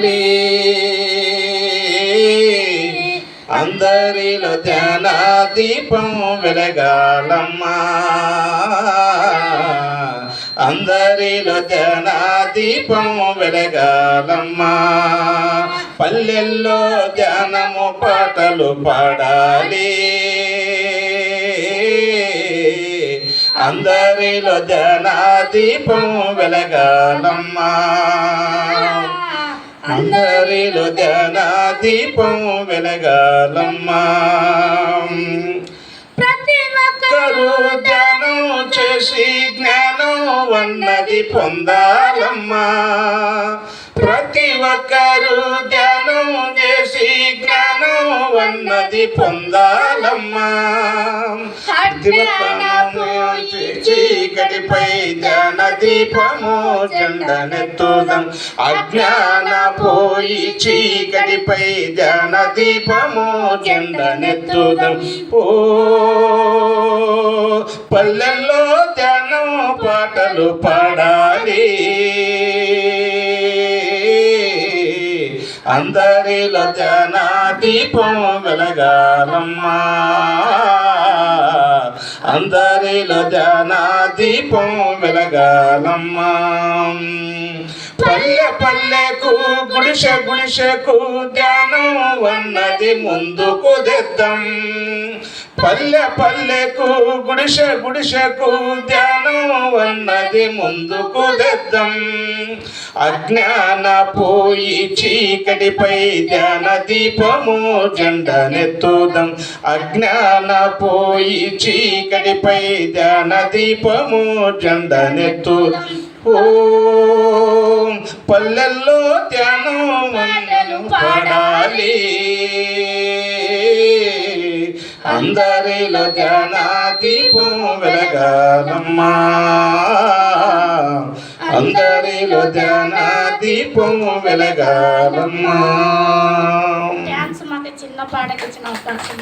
పడాలి. అందరిలో ధ్యాన దీపం వెలగాలమ్మా, అందరిలో ధ్యాన దీపం వెలగాలమ్మా. పల్లెల్లో ధ్యానము పాటలు పాడాలి, అందరిలో ధ్యాన దీపం వెలగాలమ్మా, అందరిలో ధ్యాన దీపం వెలగాలమ్మా. ప్రతి ఒక్కరూ ధ్యానం చేసి జ్ఞానం అన్నది పొందాలమ్మా, ప్రతి ఒక్కరూ ధ్యానం చేసి జ్ఞానం అన్నది పొందాలమ్మా. చీకటిపై ధ్యాన దీపము జెండనెత్తుదాం, అజ్ఞాన పోయి చీకటిపై ధ్యాన దీపము జెండనెత్తుదాం. ఓ పల్లెల్లో ధ్యానం పాటలు పాడాలి, అందరిలో ధ్యాన దీపం వెలగాలమ్మా, అందరిలో ధ్యాన దీపం వెలగాలమ్మా. పల్లె పల్లెకు గుడిసె గుడిసెకు ధ్యానం అన్నది ముందుకు తెద్దాం, పల్లె పల్లెకు గుడిసె గుడిసెకు ధ్యానం అన్నది ముందుకు తెద్దాం. అజ్ఞాన పోయి చీకటిపై ధ్యాన దీపము జెండనెత్తుదాం, అజ్ఞాన పోయి చీకటిపై ధ్యాన దీపము జెండనెత్తుదాం. ఓ పల్లెల్లో ధ్యానం పాడాలి, అందరిలో ధ్యాన దీపం వెలగాలమ్మా, అందరిలో ధ్యాన దీపం వెలగాలమ్మా. డాన్స్ మాకు చిన్న పాటకి ఇచ్చిన అవకాశం.